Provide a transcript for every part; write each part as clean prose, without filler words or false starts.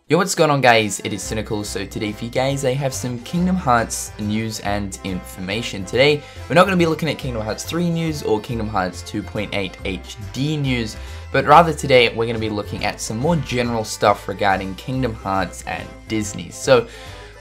Yo, what's going on guys, it is Cynnnical. So today for you guys I have some Kingdom Hearts news and information. Today we're not going to be looking at Kingdom Hearts 3 news or Kingdom Hearts 2.8 HD news, but rather today we're going to be looking at some more general stuff regarding Kingdom Hearts and Disney. So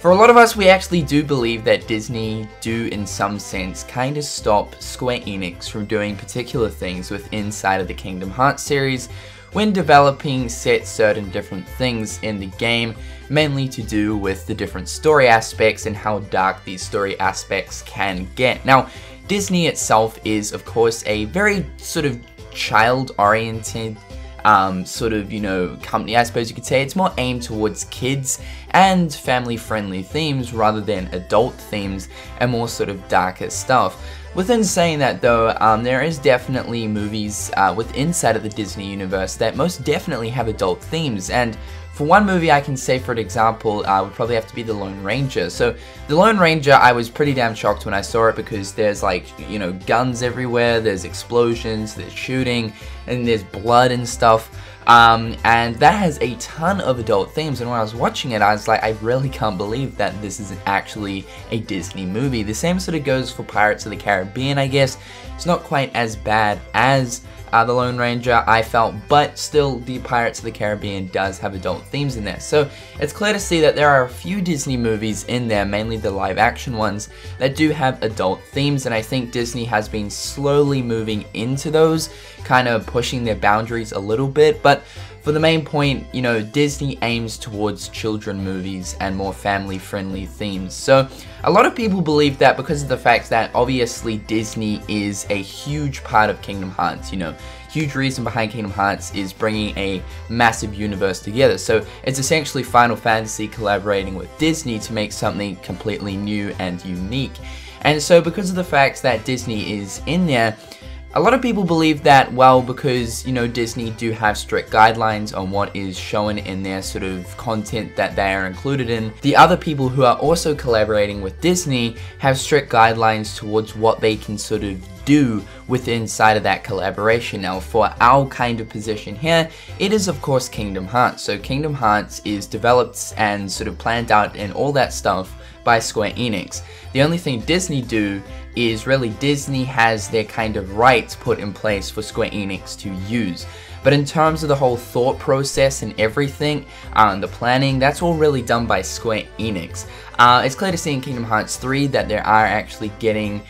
for a lot of us, we actually do believe that Disney do in some sense kind of stop Square Enix from doing particular things with inside of the Kingdom Hearts series when developing certain different things in the game, mainly to do with the different story aspects and how dark these story aspects can get. Now, Disney itself is of course a very sort of child-oriented company, I suppose you could say. It's more aimed towards kids and family-friendly themes rather than adult themes and more sort of darker stuff. Within saying that though, there is definitely movies inside of the Disney universe that most definitely have adult themes, and for one movie I can say, for an example, would probably have to be The Lone Ranger. So The Lone Ranger, I was pretty damn shocked when I saw it because there's like, guns everywhere, there's explosions, there's shooting, and there's blood and stuff. And that has a ton of adult themes, and when I was watching it I was like, I really can't believe that this isn't actually a Disney movie. The same sort of goes for Pirates of the Caribbean, I guess. It's not quite as bad as The Lone Ranger, I felt, but still the Pirates of the Caribbean does have adult themes in there. So it's clear to see that there are a few Disney movies in there, mainly the live action ones, that do have adult themes, and I think Disney has been slowly moving into those, kind of pushing their boundaries a little bit. But for the main point, Disney aims towards children movies and more family-friendly themes. So a lot of people believe that because of the fact that obviously Disney is a huge part of Kingdom Hearts, huge reason behind Kingdom Hearts is bringing a massive universe together. So it's essentially Final Fantasy collaborating with Disney to make something completely new and unique. And so because of the fact that Disney is in there, a lot of people believe that, well, because, Disney do have strict guidelines on what is shown in their sort of content that they are included in, the other people who are also collaborating with Disney have strict guidelines towards what they can sort of do within inside of that collaboration. Now, for our kind of position here, it is of course Kingdom Hearts. So Kingdom Hearts is developed and sort of planned out and all that stuff by Square Enix. The only thing Disney do is really Disney has their kind of rights put in place for Square Enix to use. But in terms of the whole thought process and everything, the planning, that's all really done by Square Enix. It's clear to see in Kingdom Hearts 3 that there are actually getting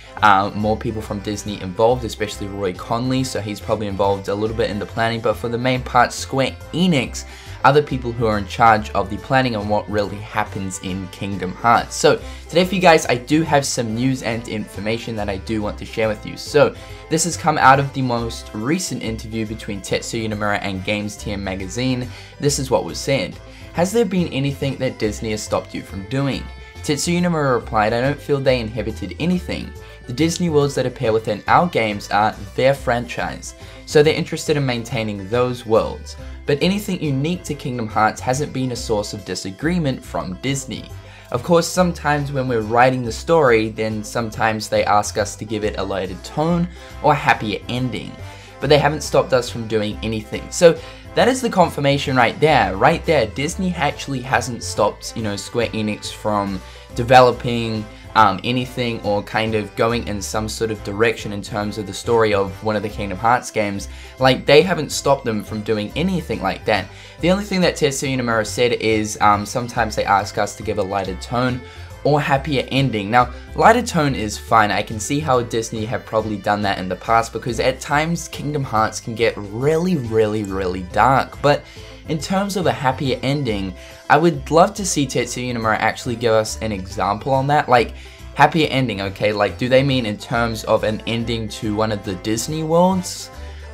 more people from Disney involved, especially Roy Conley, so he's probably involved a little bit in the planning, but for the main part, Square Enix are the people who are in charge of the planning on what really happens in Kingdom Hearts. So today for you guys, I do have some news and information that I do want to share with you. So this has come out of the most recent interview between Tetsuya Nomura and Games TM magazine. This is what was said. Has there been anything that Disney has stopped you from doing? Tetsuya Nomura replied, I don't feel they inhibited anything. The Disney worlds that appear within our games are their franchise, so they're interested in maintaining those worlds. But anything unique to Kingdom Hearts hasn't been a source of disagreement from Disney. Of course, sometimes when we're writing the story, then sometimes they ask us to give it a lighter tone or a happier ending. But they haven't stopped us from doing anything. So that is the confirmation right there. Right there, Disney actually hasn't stopped, Square Enix from developing anything or kind of going in some sort of direction in terms of the story of one of the Kingdom Hearts games. Like, they haven't stopped them from doing anything like that. The only thing that Tetsuya Nomura said is sometimes they ask us to give a lighter tone or happier ending. Now, lighter tone is fine. I can see how Disney have probably done that in the past, because at times Kingdom Hearts can get really, really, really dark. But in terms of a happier ending, I would love to see Tetsuya Nomura actually give us an example on that. Like, happier ending, okay, like, do they mean in terms of an ending to one of the Disney worlds?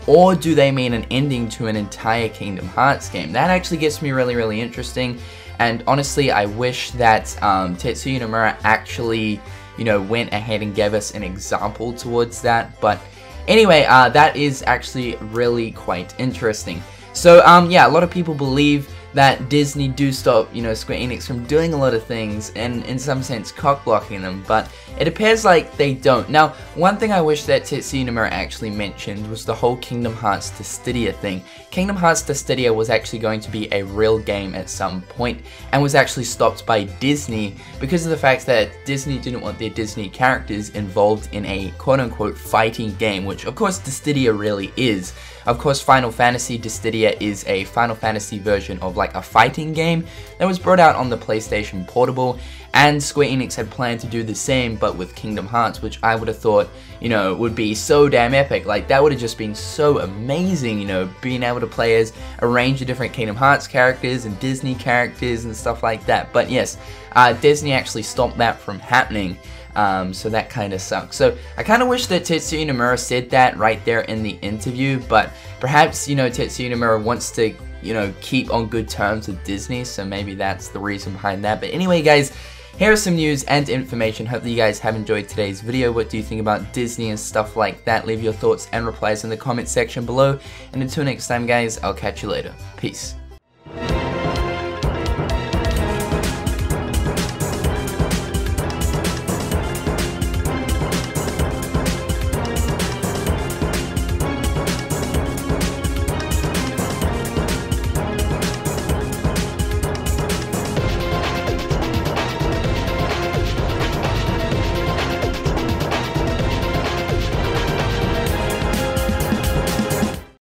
Or do they mean an ending to an entire Kingdom Hearts game? That actually gets me really, really interesting. And honestly, I wish that Tetsuya Nomura actually, went ahead and gave us an example towards that. But anyway, that is actually really quite interesting. So yeah, a lot of people believe that Disney do stop, you know, Square Enix from doing a lot of things and in some sense cock-blocking them, but it appears like they don't. Now, one thing I wish that Tetsuya Nomura actually mentioned was the whole Kingdom Hearts Dissidia thing. Kingdom Hearts Dissidia was actually going to be a real game at some point and was actually stopped by Disney because of the fact that Disney didn't want their Disney characters involved in a quote-unquote fighting game, which of course Dissidia really is. Of course, Final Fantasy Dissidia is a Final Fantasy version of like a fighting game that was brought out on the PlayStation Portable, and Square Enix had planned to do the same but with Kingdom Hearts, which I would have thought, you know, would be so damn epic. Like, that would have just been so amazing, you know, being able to play as a range of different Kingdom Hearts characters and Disney characters and stuff like that. But yes, Disney actually stopped that from happening. So that kind of sucks. So I kind of wish that Tetsuya Nomura said that right there in the interview, but perhaps, you know, Tetsuya Nomura wants to, you know, keep on good terms with Disney, so maybe that's the reason behind that. But anyway, guys, here are some news and information. Hope that you guys have enjoyed today's video. What do you think about Disney and stuff like that? Leave your thoughts and replies in the comment section below. And until next time, guys, I'll catch you later. Peace.